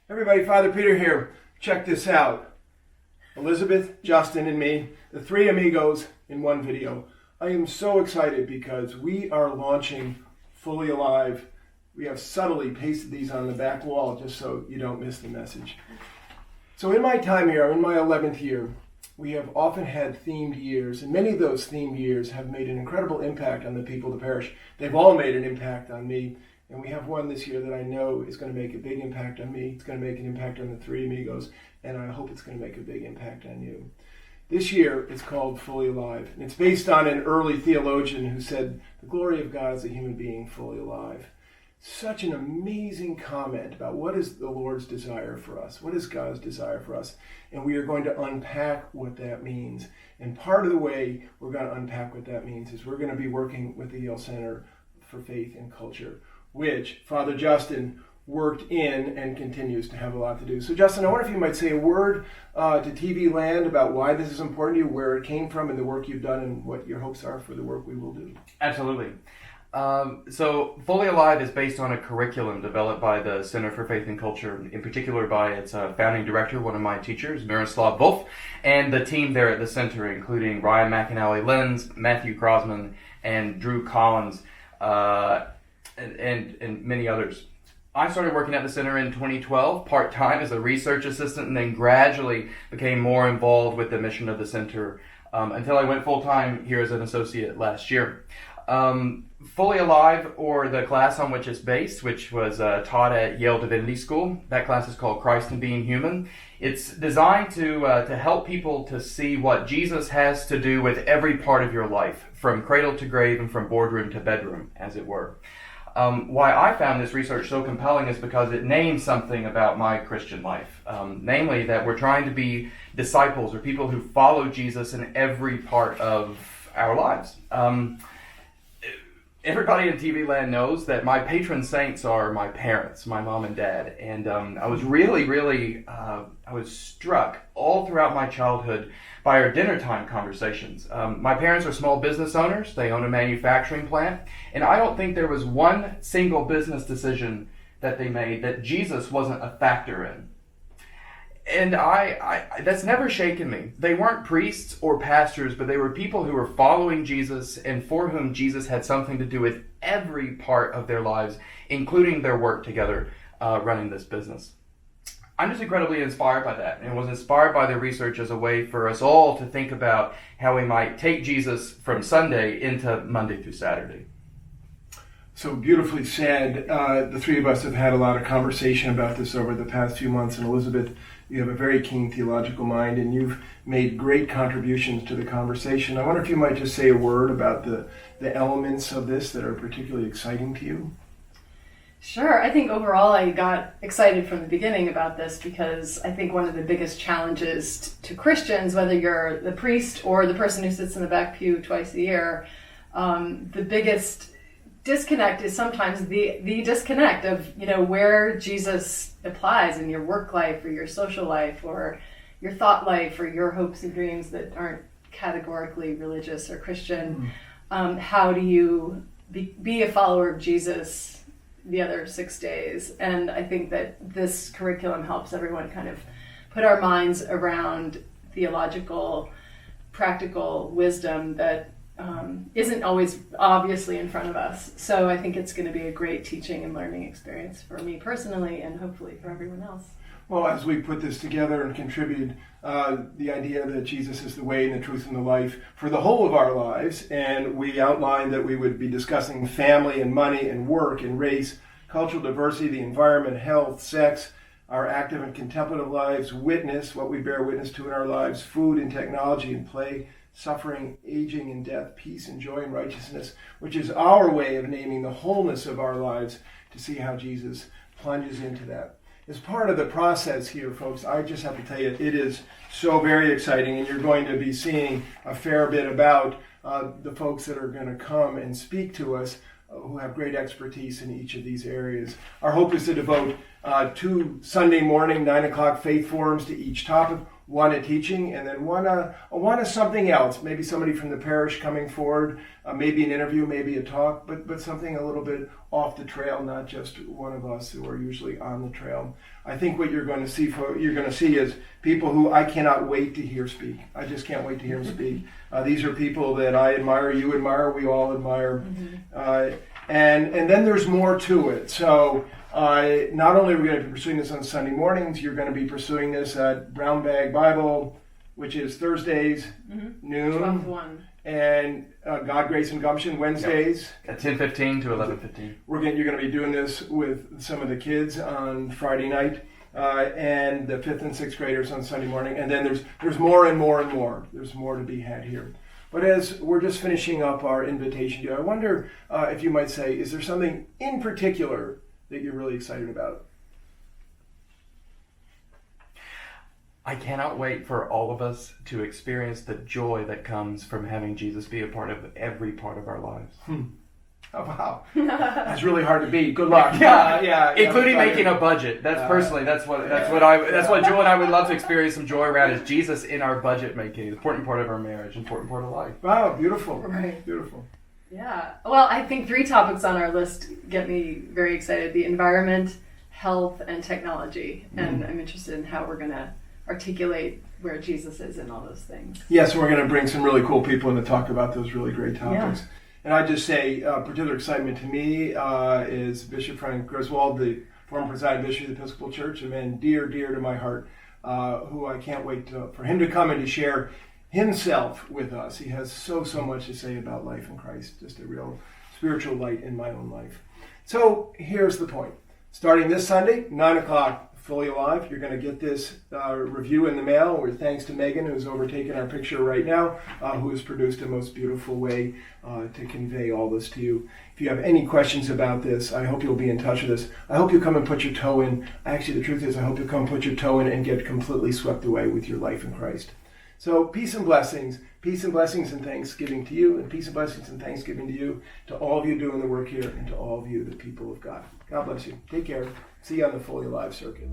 Everybody, Father Peter here. Check this out. Elizabeth, Justin, and me, the three amigos in one video. I am so excited because we are launching Fully Alive. We have subtly pasted these on the back wall just so you don't miss the message. So in my time here, I'm in my 11th year, we have often had themed years, and many of those themed years have made an incredible impact on the people of the parish. They've all made an impact on me. And we have one this year that I know is going to make a big impact on me. It's going to make an impact on the three amigos, and I hope it's going to make a big impact on you. This year, it's called Fully Alive, and it's based on an early theologian who said, the glory of God is a human being fully alive. Such an amazing comment about what is the Lord's desire for us, what is God's desire for us, and we are going to unpack what that means. And part of the way we're going to unpack what that means is we're going to be working with the Yale Center for Faith and Culture, which Father Justin worked in and continues to have a lot to do. So Justin, I wonder if you might say a word to TV land about why this is important to you, where it came from, and the work you've done, and what your hopes are for the work we will do. Absolutely. So Fully Alive is based on a curriculum developed by the Center for Faith and Culture, in particular by its founding director, one of my teachers, Miroslav Wolf, and the team there at the center, including Ryan McAnally-Lenz, Matthew Crosman, and Drew Collins, and many others. I started working at the center in 2012, part-time as a research assistant, and then gradually became more involved with the mission of the center until I went full-time here as an associate last year. Fully Alive, or the class on which it's based, which was taught at Yale Divinity School. That class is called Christ and Being Human. It's designed to help people to see what Jesus has to do with every part of your life, from cradle to grave and from boardroom to bedroom, as it were. Why I found this research so compelling is because it names something about my Christian life, namely that we're trying to be disciples or people who follow Jesus in every part of our lives. Everybody in TV land knows that my patron saints are my parents, my mom and dad, and I was really I was struck all throughout my childhood by our dinner time conversations. My parents are small business owners. They own a manufacturing plant, and I don't think there was one single business decision that they made that Jesus wasn't a factor in. And I that's never shaken me. They weren't priests or pastors, but they were people who were following Jesus and for whom Jesus had something to do with every part of their lives, including their work together running this business. I'm just incredibly inspired by that, and was inspired by the research as a way for us all to think about how we might take Jesus from Sunday into Monday through Saturday. So beautifully said. The three of us have had a lot of conversation about this over the past few months, and Elizabeth, you have a very keen theological mind, and you've made great contributions to the conversation. I wonder if you might just say a word about the elements of this that are particularly exciting to you. Sure. I think overall I got excited from the beginning about this because I think one of the biggest challenges to Christians, whether you're the priest or the person who sits in the back pew twice a year, the biggest disconnect is sometimes the disconnect of, where Jesus applies in your work life or your social life or your thought life or your hopes and dreams that aren't categorically religious or Christian. How do you be a follower of Jesus the other 6 days? And I think that this curriculum helps everyone kind of put our minds around theological, practical wisdom that isn't always obviously in front of us. So I think it's going to be a great teaching and learning experience for me personally and hopefully for everyone else. Well, as we put this together and contributed the idea that Jesus is the way and the truth and the life for the whole of our lives, and we outlined that we would be discussing family and money and work and race, cultural diversity, the environment, health, sex, our active and contemplative lives, witness, what we bear witness to in our lives, food and technology and play, suffering, aging and death, peace and joy and righteousness, which is our way of naming the wholeness of our lives to see how Jesus plunges into that. As part of the process here, folks, I just have to tell you, it is so very exciting, and you're going to be seeing a fair bit about the folks that are going to come and speak to us who have great expertise in each of these areas. Our hope is to devote 2 Sunday morning, 9 o'clock faith forums to each topic, one a teaching, and then one a something else. Maybe somebody from the parish coming forward, maybe an interview, maybe a talk, but something a little bit off the trail, not just one of us who are usually on the trail. I think what you're going to see is people who I cannot wait to hear speak. I just can't wait to hear them speak. These are people that I admire, you admire, we all admire, and then there's more to it. So. Not only are we going to be pursuing this on Sunday mornings, you're going to be pursuing this at Brown Bag Bible, which is Thursdays, noon, 12 to 1. And God, Grace, and Gumption Wednesdays. At 10:15 to 11:15. You're going to be doing this with some of the kids on Friday night, and the 5th and 6th graders on Sunday morning. And then there's more and more and more. There's more to be had here. But as we're just finishing up our invitation to you, I wonder if you might say, is there something in particular that you're really excited about? I cannot wait for all of us to experience the joy that comes from having Jesus be a part of every part of our lives. Oh, wow. That's really hard to beat. Good luck. Yeah. Including making a budget. That's what Joel and I would love to experience some joy around, is Jesus in our budget making. An important part of our marriage, important part of life. Wow, beautiful. Right. Beautiful. Yeah. Well, I think 3 topics on our list get me very excited: the environment, health, and technology. And I'm interested in how we're going to articulate where Jesus is in all those things. Yes, we're going to bring some really cool people in to talk about those really great topics. Yeah. And I just say, particular excitement to me is Bishop Frank Griswold, the former presiding bishop of the Episcopal Church, a man dear to my heart, who I can't wait for him to come and to share himself with us. He has so much to say about life in Christ, just a real spiritual light in my own life. So here's the point. Starting this Sunday, 9 o'clock, Fully Alive, you're going to get this review in the mail, with thanks to Megan, who's overtaken our picture right now, who has produced a most beautiful way to convey all this to you. If you have any questions about this, I hope you'll be in touch with us. I hope you come and put your toe in. Actually, the truth is, I hope you come and put your toe in and get completely swept away with your life in Christ. So peace and blessings and thanksgiving to you, and peace and blessings and thanksgiving to you, to all of you doing the work here, and to all of you, the people of God. God bless you. Take care. See you on the Fully Alive circuit.